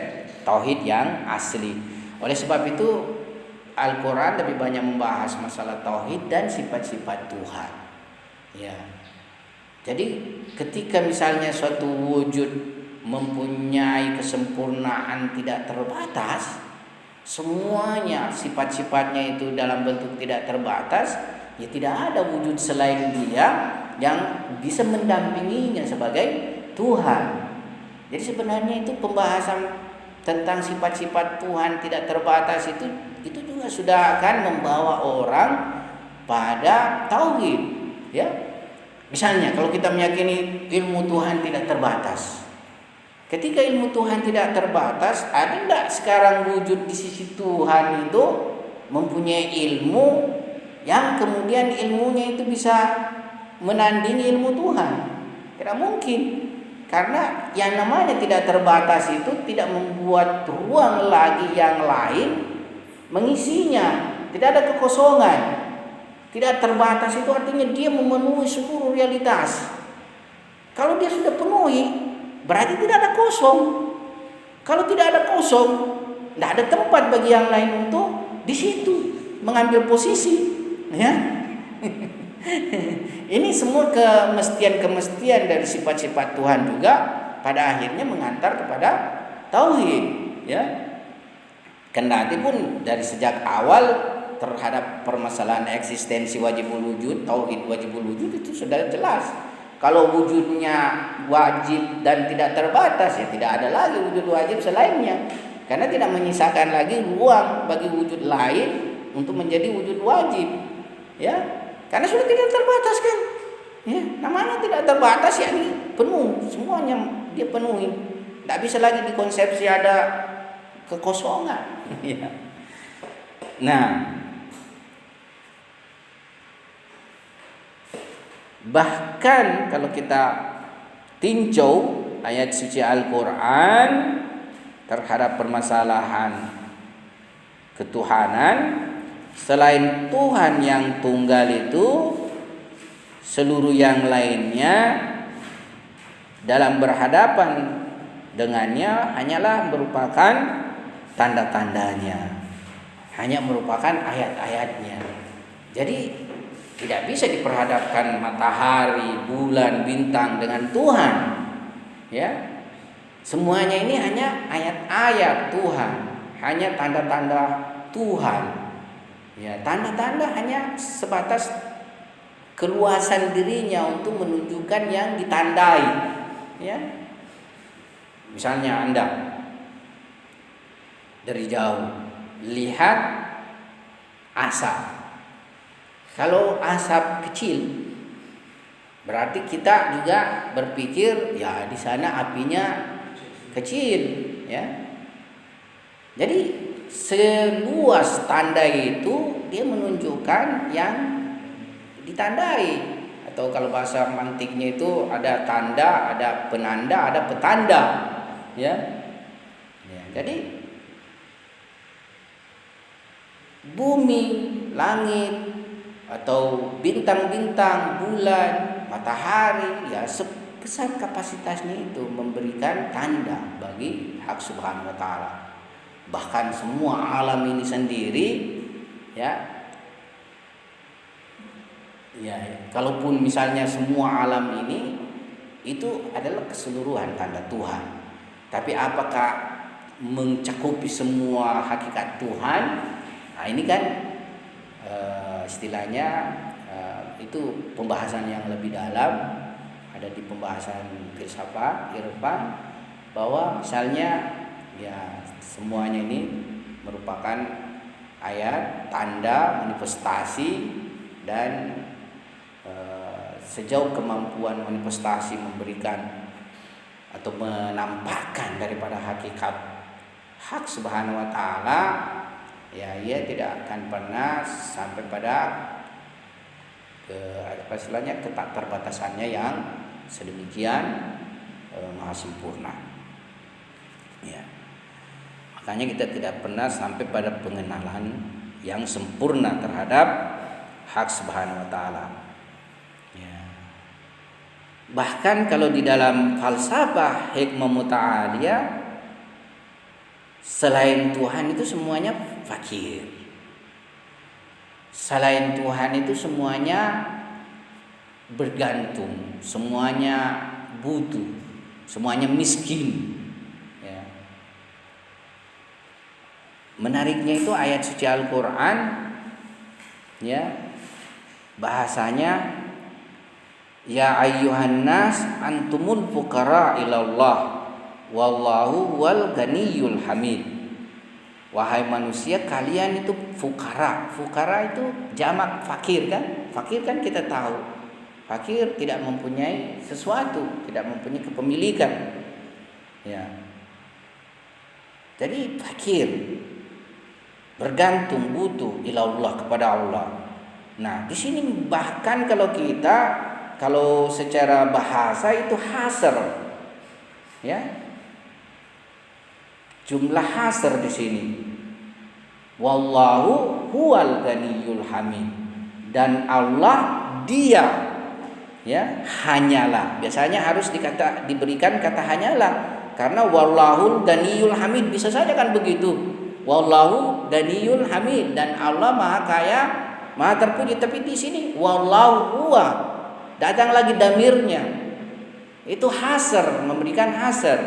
[SPEAKER 1] tauhid yang asli. Oleh sebab itu Al-Quran lebih banyak membahas masalah tauhid dan sifat-sifat Tuhan. Ya. Jadi ketika misalnya suatu wujud mempunyai kesempurnaan tidak terbatas, semuanya sifat-sifatnya itu dalam bentuk tidak terbatas, ya tidak ada wujud selain dia yang bisa mendampinginya sebagai Tuhan. Jadi sebenarnya itu pembahasan tentang sifat-sifat Tuhan tidak terbatas itu juga sudah akan membawa orang pada tauhid, ya. Misalnya kalau kita meyakini ilmu Tuhan tidak terbatas. Ketika ilmu Tuhan tidak terbatas, ada enggak sekarang wujud di sisi Tuhan itu mempunyai ilmu yang kemudian ilmunya itu bisa menandingi ilmu Tuhan? Tidak mungkin. Karena yang namanya tidak terbatas itu tidak membuat ruang lagi yang lain mengisinya. Tidak ada kekosongan. Tidak terbatas itu artinya dia memenuhi seluruh realitas. Kalau dia sudah penuhi, berarti tidak ada kosong. Kalau tidak ada kosong, tidak ada tempat bagi yang lain untuk di situ mengambil posisi, ya. Ini semua kemestian dari sifat-sifat Tuhan juga pada akhirnya mengantar kepada tauhid, ya. Kendati pun dari sejak awal terhadap permasalahan eksistensi wajibul wujud, tauhid wajibul wujud itu sudah jelas. Kalau wujudnya wajib dan tidak terbatas, ya tidak ada lagi wujud wajib selainnya. Karena tidak menyisakan lagi ruang bagi wujud lain untuk menjadi wujud wajib, ya. Karena sudah tidak terbatas kan, ya. Namanya tidak terbatas, ya ini penuh, semuanya dia penuhi. Tidak bisa lagi dikonsepsi ada kekosongan, ya. Nah, bahkan kalau kita tinjau ayat suci Al-Quran terhadap permasalahan ketuhanan, selain Tuhan yang tunggal itu, seluruh yang lainnya dalam berhadapan dengannya hanyalah merupakan tanda-tandanya, hanya merupakan ayat-ayatnya. Jadi tidak bisa diperhadapkan matahari, bulan, bintang dengan Tuhan, ya. Semuanya ini hanya ayat-ayat Tuhan, hanya tanda-tanda Tuhan. Ya, tanda-tanda hanya sebatas keluasan dirinya untuk menunjukkan yang ditandai, ya. Misalnya Anda dari jauh lihat asap. Kalau asap kecil, berarti kita juga berpikir ya di sana apinya kecil, ya. Jadi seluas tanda itu dia menunjukkan yang ditandai, atau kalau bahasa mantiknya itu ada tanda, ada penanda, ada petanda, ya. Jadi bumi, langit, atau bintang-bintang, bulan, matahari, ya sebesar kapasitasnya itu memberikan tanda bagi hak Subhanahu wa Ta'ala. Bahkan semua alam ini sendiri, ya, kalaupun misalnya semua alam ini itu adalah keseluruhan tanda Tuhan, tapi apakah mencakupi semua hakikat Tuhan? Nah, ini kan istilahnya itu pembahasan yang lebih dalam, ada di pembahasan filsafat irfan, bahwa misalnya ya semuanya ini merupakan ayat, tanda, manifestasi, dan sejauh kemampuan manifestasi memberikan atau menampakkan daripada hakikat hak Subhanahu wa Ta'ala, ya ia tidak akan pernah sampai pada keterbatasannya yang sedemikian maha sempurna, ya. Makanya kita tidak pernah sampai pada pengenalan yang sempurna terhadap hak Subhanahu wa Ta'ala, ya. Bahkan kalau di dalam falsafah hikmah muta'aliyah, selain Tuhan itu semuanya fakir. Selain Tuhan itu semuanya bergantung, semuanya butuh, semuanya miskin, ya. Menariknya itu ayat suci Al-Quran, ya, bahasanya ya ayyuhan nas antumul fuqara ilallah wallahu wal ganiyul hamid. Wahai manusia, kalian itu fukara. Fukara itu jamak fakir kan? Fakir kan kita tahu. Fakir tidak mempunyai sesuatu, tidak mempunyai kepemilikan. Ya. Jadi fakir, bergantung, butuh ilallah, kepada Allah. Nah, di sini bahkan kalau secara bahasa itu hasr. Ya. Jumlah hasr di sini. Wallahu huwal ganiyul hamid. Dan Allah dia, ya, hanyalah. Biasanya harus diberikan kata hanyalah, karena wallahul ganiyul hamid bisa saja kan begitu. Wallahu ganiyul hamid, dan Allah maha kaya, maha terpuji. Tapi di sini wallahu huwa, datang lagi damirnya. Itu hasr, memberikan hasr.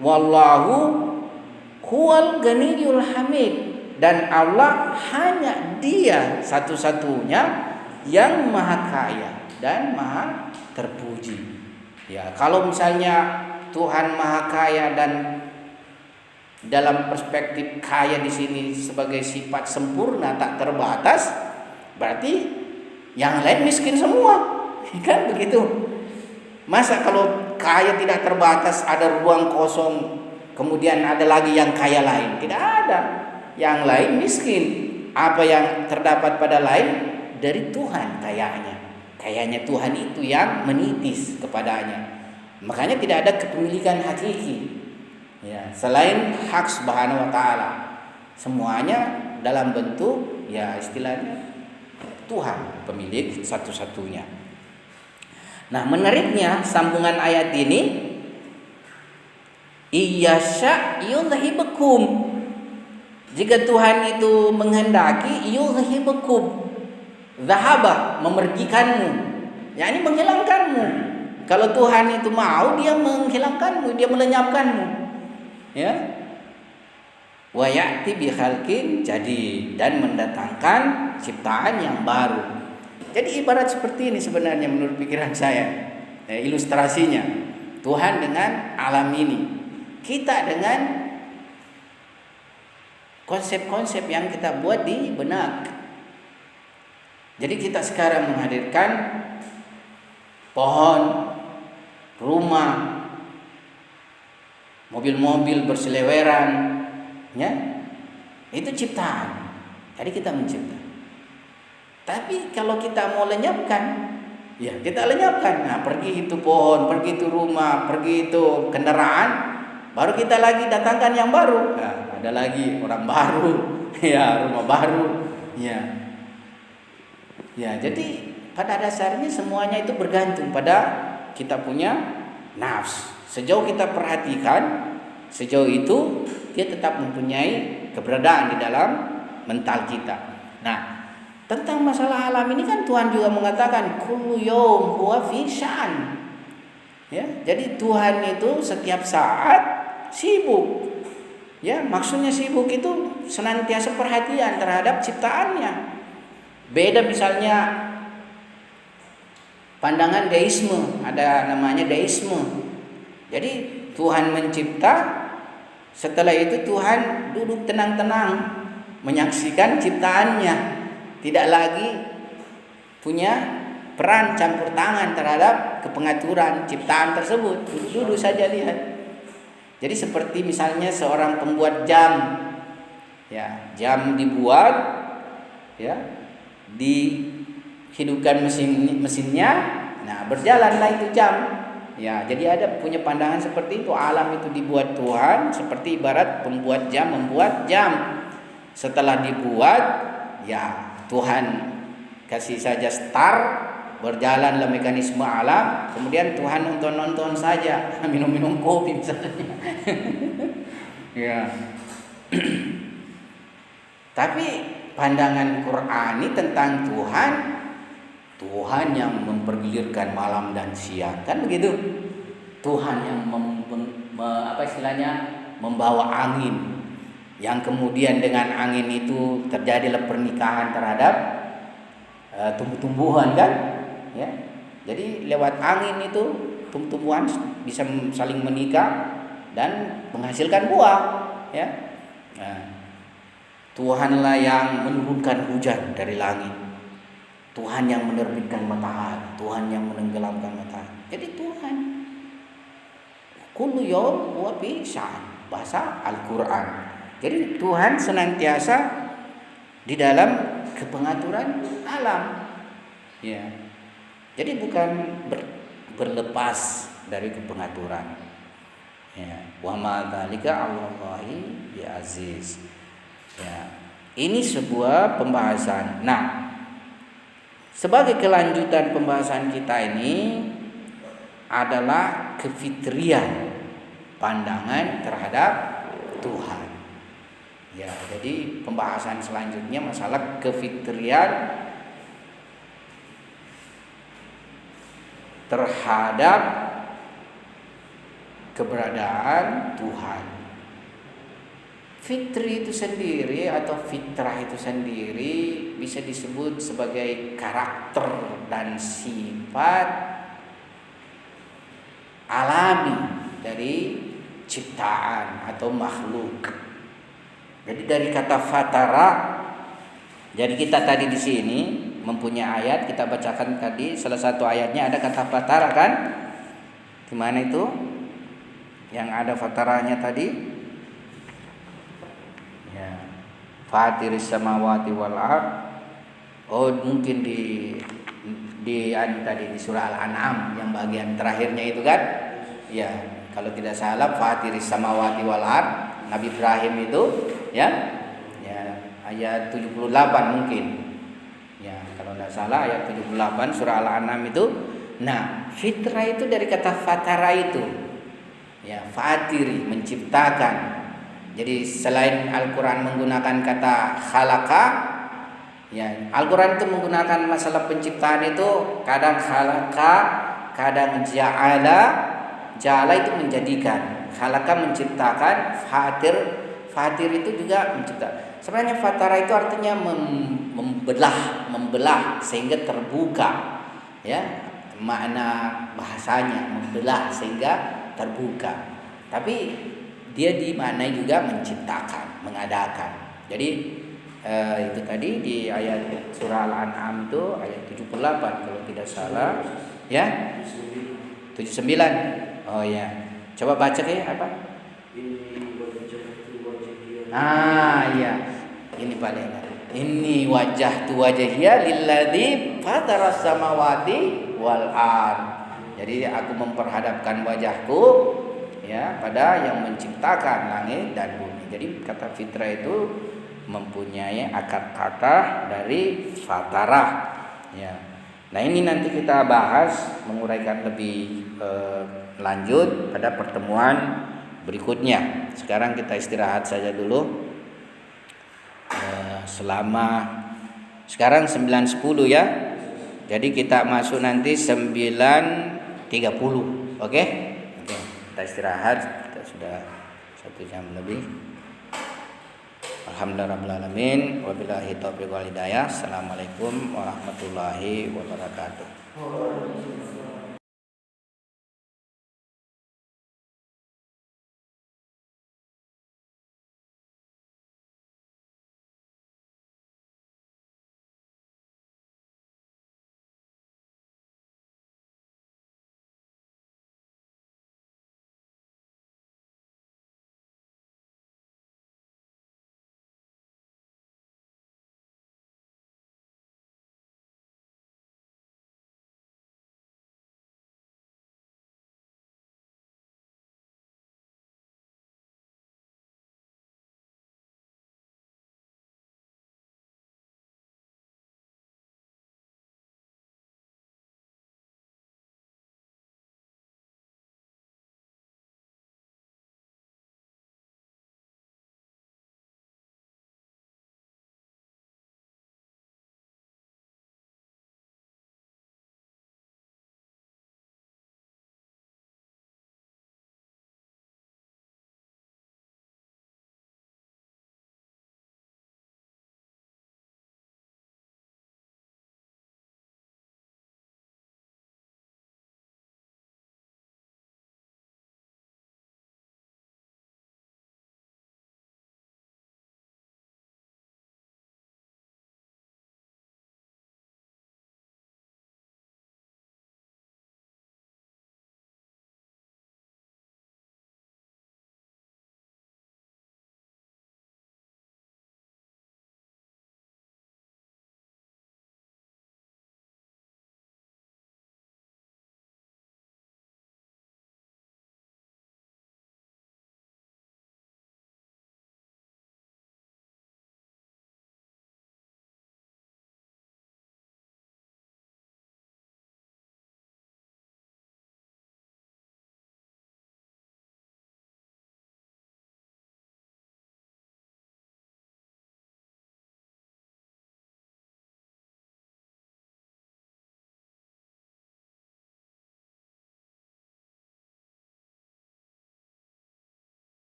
[SPEAKER 1] Wallahu huwal ganiyul hamid, dan Allah hanya dia satu-satunya yang maha kaya dan maha terpuji. Ya, kalau misalnya Tuhan maha kaya, dan dalam perspektif kaya di sini sebagai sifat sempurna tak terbatas, berarti yang lain miskin semua. Kan begitu. Masa kalau kaya tidak terbatas, ada ruang kosong, kemudian ada lagi yang kaya lain? Tidak ada. Yang lain miskin. Apa yang terdapat pada lain dari Tuhan kayanya. Kayanya Tuhan itu yang menitis kepadanya. Makanya tidak ada kepemilikan hakiki, ya, selain hak subhanahu wa ta'ala. Semuanya dalam bentuk, ya, istilahnya Tuhan pemilik satu-satunya. Nah, menariknya sambungan ayat ini, iyasya yudhibukum, jika Tuhan itu menghendaki, yudhibukum, zahaba, memergikanmu, yakni menghilangkanmu. Kalau Tuhan itu mau, dia menghilangkanmu, dia melenyapkanmu. Ya. Wa ya'ti bi khalqin jadid, dan mendatangkan ciptaan yang baru. Jadi ibarat seperti ini sebenarnya menurut pikiran saya. Ilustrasinya, Tuhan dengan alam ini, kita dengan konsep-konsep yang kita buat di benak. Jadi kita sekarang menghadirkan pohon, rumah, mobil-mobil berseleweran, ya, itu ciptaan. Jadi kita mencipta. Tapi kalau kita mau lenyapkan, ya kita lenyapkan. Nah, pergi itu pohon, pergi itu rumah, pergi itu kendaraan, baru kita lagi datangkan yang baru. Nah, ada lagi orang baru, ya, rumah baru, ya. Ya, jadi pada dasarnya semuanya itu bergantung pada kita punya nafs. Sejauh kita perhatikan, sejauh itu dia tetap mempunyai keberadaan di dalam mental kita. Nah, tentang masalah alam ini kan Tuhan juga mengatakan kullu yaum huwa fi sya'an. Ya, jadi Tuhan itu setiap saat sibuk. Ya, maksudnya sibuk itu senantiasa perhatian terhadap ciptaannya. Beda misalnya pandangan deisme, ada namanya deisme. Jadi Tuhan mencipta, setelah itu Tuhan duduk tenang-tenang menyaksikan ciptaannya, tidak lagi punya peran campur tangan terhadap kepengaturan ciptaan tersebut. Duduk saja lihat. Jadi seperti misalnya seorang pembuat jam, ya, jam dibuat, ya, dihidupkan mesinnya, nah berjalanlah itu jam. Ya, jadi ada punya pandangan seperti itu. Alam itu dibuat Tuhan seperti ibarat pembuat jam membuat jam. Setelah dibuat, ya Tuhan kasih saja start, berjalanlah mekanisme alam. Kemudian Tuhan nonton saja, minum kopi misalnya. Ya. Tapi pandangan Qur'ani tentang Tuhan yang mempergilirkan malam dan siang, kan begitu? Tuhan yang membawa angin, yang kemudian dengan angin itu terjadilah pernikahan terhadap tumbuh-tumbuhan, kan? Ya. Jadi lewat angin itu tumbuh-tumbuhan bisa saling menikah, dan menghasilkan buah, ya. Nah, Tuhanlah yang menurunkan hujan dari langit. Tuhan yang menerbitkan matahari, Tuhan yang menenggelamkan matahari. Jadi Tuhan. Kullu yaum huwa fi sya'an, bahasa Al-Qur'an. Jadi Tuhan senantiasa di dalam kepengaturan alam. Ya. Jadi bukan berlepas dari kepengaturan. Ya, wa ma dzalika 'alallahi bi aziz. Ya. Ini sebuah pembahasan. Nah, sebagai kelanjutan pembahasan kita ini adalah kefitrian pandangan terhadap Tuhan. Ya, jadi pembahasan selanjutnya masalah kefitrian terhadap keberadaan Tuhan. Fitri itu sendiri atau fitrah itu sendiri bisa disebut sebagai karakter dan sifat alami dari ciptaan atau makhluk. Jadi dari kata fatara, jadi kita tadi di sini mempunyai ayat, kita bacakan tadi salah satu ayatnya ada kata fatara kan? Di mana itu? Yang ada fataranya tadi? Ya. Fatiris samawati wal ard. Oh, mungkin di tadi di surah Al-An'am yang bagian terakhirnya itu kan? Ya, kalau tidak salah Fatiris samawati wal ard, Nabi Ibrahim itu, ya. Ya, ayat 78 mungkin. Ya, kalau tidak salah ayat 78 surah Al-An'am itu. Nah, fitrah itu dari kata fatara itu. Ya, fatiri, menciptakan. Jadi selain Al-Quran menggunakan kata khalaqa, ya, Al-Quran itu menggunakan masalah penciptaan itu kadang khalaqa, kadang ja'ala. Ja'ala itu menjadikan, khalaqa menciptakan, fatir itu juga menciptakan. Sebenarnya fatara itu artinya membelah sehingga terbuka. Ya, makna bahasanya membelah sehingga terbuka. Tapi dia dimaknai juga menciptakan, mengadakan. Jadi itu tadi di ayat surah Al-An'am itu ayat 78 kalau tidak salah, ya. 79. Oh ya. Coba baca ya apa? Iya. Ini paling. Ini wajhtu wajhiya lilladzi fataras samawati wal ard. Jadi aku memperhadapkan wajahku, ya, pada yang menciptakan langit dan bumi. Jadi kata fitrah itu mempunyai akar kata dari fatarah, ya. Nah, ini nanti kita bahas, menguraikan lebih lanjut pada pertemuan berikutnya. Sekarang kita istirahat saja dulu. Selama sekarang 9.10 ya. Jadi kita masuk nanti 9.30. Oke? Kita istirahat, kita sudah 1 jam lebih. Alhamdulillahirabbil alamin, wabillahi taufiq wal hidayah. Assalamualaikum warahmatullahi wabarakatuh.